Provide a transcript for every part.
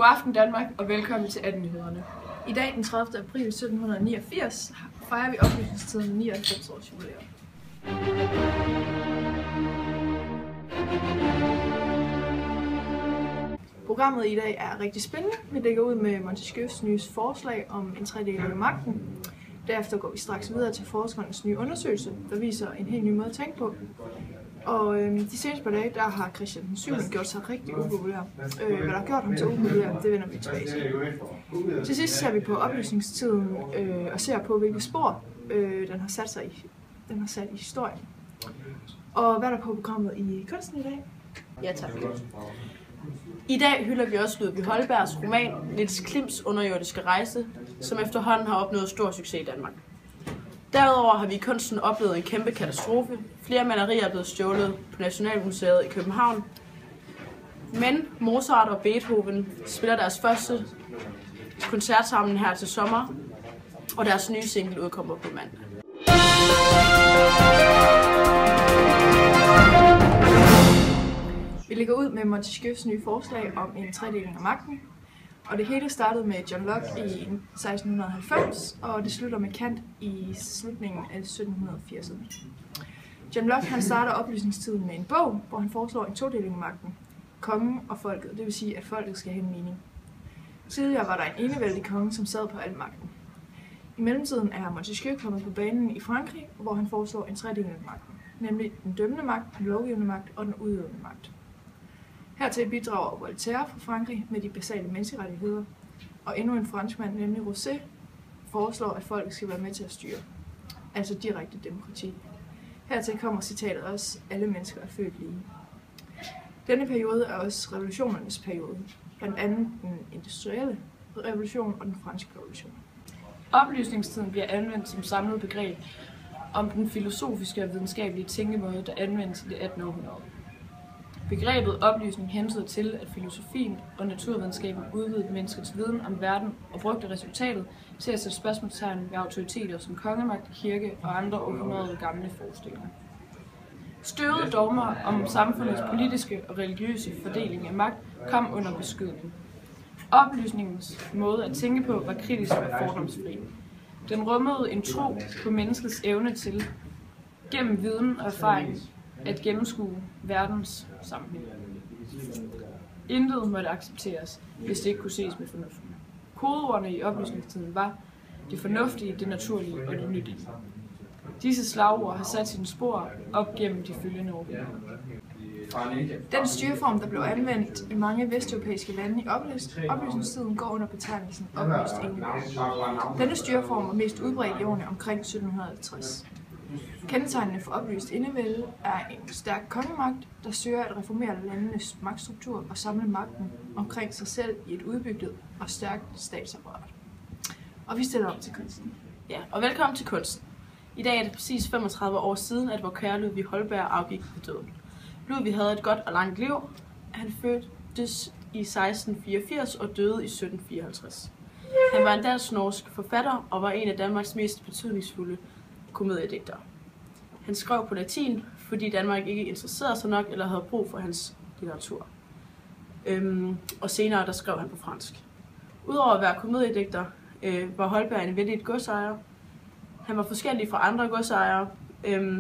God aften Danmark, og velkommen til 18-nyhederne. I dag, den 30. april 1789, fejrer vi oplysningstiden 99 års jubilæum. Programmet i dag er rigtig spændende. Vi lægger ud med Montesquieus nye forslag om en tredeling af magten. Derefter går vi straks videre til forskernes nye undersøgelse, der viser en helt ny måde at tænke på. Og de seneste par dage, der har Christian den 7. gjort sig rigtig upopulær. Hvad der har gjort ham så upopulær, det vender vi tilbage til. Til sidst ser vi på oplysningstiden og ser på, hvilke spor den har sat i historien. Og hvad er der på programmet i kunsten i dag? Ja, tak. I dag hylder vi også Ludvig Holbergs roman Niels Klims underjordiske rejse, som efterhånden har opnået stor succes i Danmark. Derudover har vi i kunsten oplevet en kæmpe katastrofe. Flere malerier er blevet stjålet på Nationalmuseet i København. Men Mozart og Beethoven spiller deres første koncert sammen her til sommer, og deres nye single udkommer på mandag. Vi lægger ud med Montesquieus nye forslag om en tredeling af magten. Og det hele startede med John Locke i 1690, og det slutter med Kant i slutningen af 1780'erne. John Locke han starter oplysningstiden med en bog, hvor han foreslår en todeling af magten. Kongen og folket, det vil sige, at folket skal have en mening. Tidligere var der en enevældig konge, som sad på al magten. I mellemtiden er Montesquieu kommet på banen i Frankrig, hvor han foreslår en tredeling af magten, nemlig den dømmende magt, den lovgivende magt og den udøvende magt. Hertil bidrager Voltaire fra Frankrig med de basale menneskerettigheder, og endnu en franskmand, nemlig Rousseau, foreslår, at folk skal være med til at styre, altså direkte demokrati. Hertil kommer citatet også, alle mennesker er født lige. Denne periode er også revolutionernes periode, blandt andet den industrielle revolution og den franske revolution. Oplysningstiden bliver anvendt som samlet begreb om den filosofiske og videnskabelige tænkemåde, der anvendes i det 18. århundrede. Begrebet oplysning hensyder til, at filosofien og naturvidenskaben udvidede menneskets viden om verden og brugte resultatet til at sætte spørgsmålstegn ved autoriteter som kongemagt, kirke og andre århundrede gamle forestillinger. Støvede dogmer om samfundets politiske og religiøse fordeling af magt kom under beskydning. Oplysningens måde at tænke på var kritisk og fordomsfri. Den rummede en tro på menneskets evne til, gennem viden og erfaring, at gennemskue verdens sammenhæng. Intet måtte accepteres, hvis det ikke kunne ses med fornuften. Kodeordene i oplysningstiden var det fornuftige, det naturlige og det nyttige. Disse slagord har sat sine spor op gennem de følgende århundreder. Den styreform, der blev anvendt i mange vesteuropæiske lande i oplysningstiden, går under betegnelsen oplyst enevælde. Denne styreform var mest udbredt i årene omkring 1750. Kendetegnende for oplyst enevælde er en stærk kongemagt, der søger at reformere landenes magtstruktur og samle magten omkring sig selv i et udbygget og stærkt statsapparat. Og vi stiller om til kunsten. Ja, og velkommen til kunsten. I dag er det præcis 35 år siden, at vor kære Ludvig Holberg afgik ved døden. Ludvig havde et godt og langt liv. Han fødtes i 1684 og døde i 1754. Han var en dansk-norsk forfatter og var en af Danmarks mest betydningsfulde komediedigtere. Han skrev på latin, fordi Danmark ikke interesserede sig nok eller havde brug for hans litteratur. Og senere der skrev han på fransk. Udover at være komediedigter, var Holberg en vældig godsejer. Han var forskellig fra andre godsejere.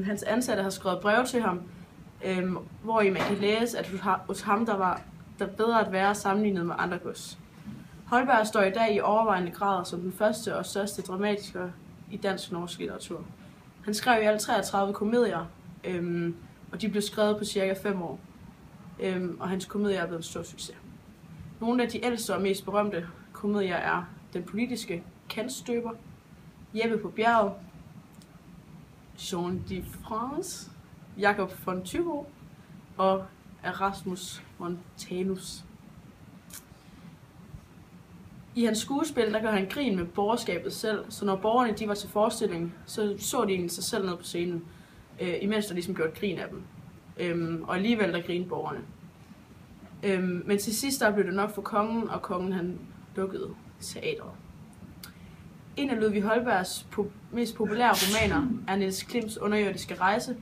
Hans ansatte har skrevet breve til ham, hvor man kan læse, at hos ham der var der bedre at være sammenlignet med andre gods. Holberg står i dag i overvejende grad som den første og største dramatiker i dansk-norsk litteratur. Han skrev i alt 33 komedier, og de blev skrevet på cirka 5 år. Og hans komedier er blevet en stor succes. Nogle af de ældste og mest berømte komedier er Den politiske kantstøber, Jeppe på bjerget, Jean de France, Jacob von Tycho og Erasmus Montanus. I hans skuespil, der gør han grin med borgerskabet selv, så når borgerne de var til forestilling, så de egentlig sig selv ned på scenen, imens der ligesom gjorde grin af dem. Og alligevel der grinede borgerne. Men til sidst der blev det nok for kongen, og kongen han lukkede teatret. En af Ludvig Holbergs mest populære romaner er Niels Klims underjordiske rejse,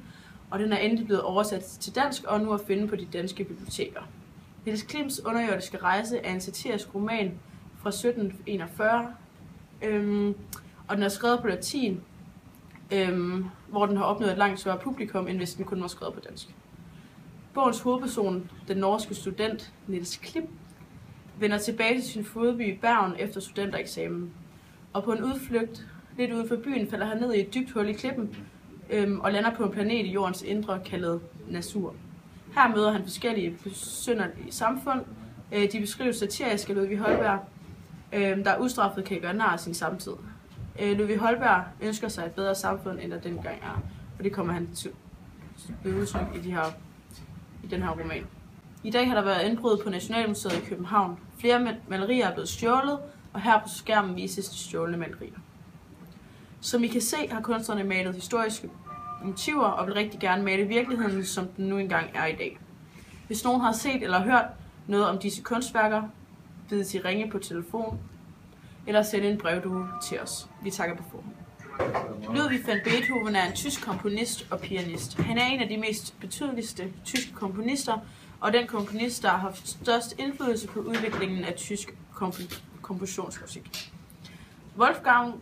og den er endelig blevet oversat til dansk og nu at finde på de danske biblioteker. Niels Klims underjordiske rejse er en satirisk roman fra 1741, og den er skrevet på latin, hvor den har opnået et langt større publikum, end hvis den kun var skrevet på dansk. Bogens hovedperson, den norske student Niels Klim, vender tilbage til sin fødeby Bergen efter studentereksamen. Og på en udflugt lidt uden for byen falder han ned i et dybt hul i klippen og lander på en planet i jordens indre kaldet Nasur. Her møder han forskellige besynderlige samfund. De beskrives satirisk af Ludvig Holberg, der udstraffet kan gøre nar af sin samtid. Ludvig Holberg ønsker sig et bedre samfund, end der dengang er, og det kommer han til udtryk i den her roman. I dag har der været indbrud på Nationalmuseet i København. Flere malerier er blevet stjålet, og her på skærmen vises de stjålne malerier. Som I kan se, har kunstnerne malet historiske motiver og vil rigtig gerne male virkeligheden, som den nu engang er i dag. Hvis nogen har set eller hørt noget om disse kunstværker, bedes I ringe på telefon eller sende en brevdue til os. Vi takker på forhånd. Ludwig van Beethoven er en tysk komponist og pianist. Han er en af de mest betydeligste tyske komponister, og den komponist, der har haft størst indflydelse på udviklingen af tysk kompositionsmusik. Wolfgang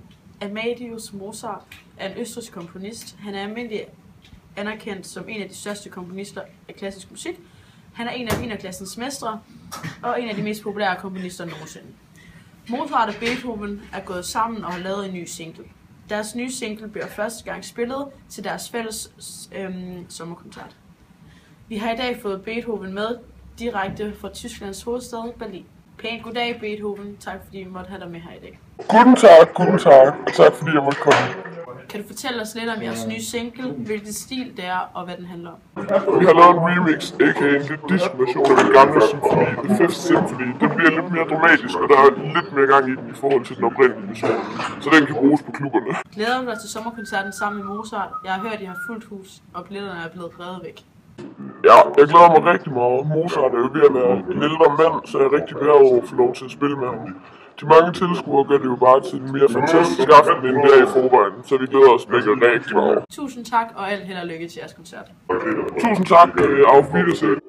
Amadeus Mozart er en østrigsk komponist. Han er almindeligt anerkendt som en af de største komponister af klassisk musik. Han er en af Wienerklassens mestre og en af de mest populære komponister nogensinde. Mozart og Beethoven er gået sammen og har lavet en ny single. Deres nye single bliver første gang spillet til deres fælles sommerkoncert. Vi har i dag fået Beethoven med direkte fra Tysklands hovedstad, Berlin. Pænt goddag, Beethoven. Tak fordi vi måtte have dig med her i dag. Guten Tag. Tak fordi jeg måtte komme. Kan du fortælle os lidt om jeres nye single, hvilken stil det er og hvad den handler om? Vi har lavet en remix, a.k.a. en lidt disco-version af den gamle symfoni, The Fifth Symphony. Den bliver lidt mere dramatisk, og der er lidt mere gang i den i forhold til den oprindelige version. Så den kan bruges på klubberne. Glæder du dig til sommerkoncerten sammen med Mozart? Jeg har hørt, at I har fuldt hus, og billetterne er blevet revet væk. Ja, jeg glæder mig rigtig meget. Mozart er jo ved at være en ældre mand, så jeg er rigtig glad over at få lov til at spille med ham. De mange tilskuere gør det jo bare til en mere fantastisk aften end der i forvejen, så vi glæder os begge rigtig meget. Tusind tak, og alt held og lykke til jeres koncert. Tusind tak, auf Wiedersehen.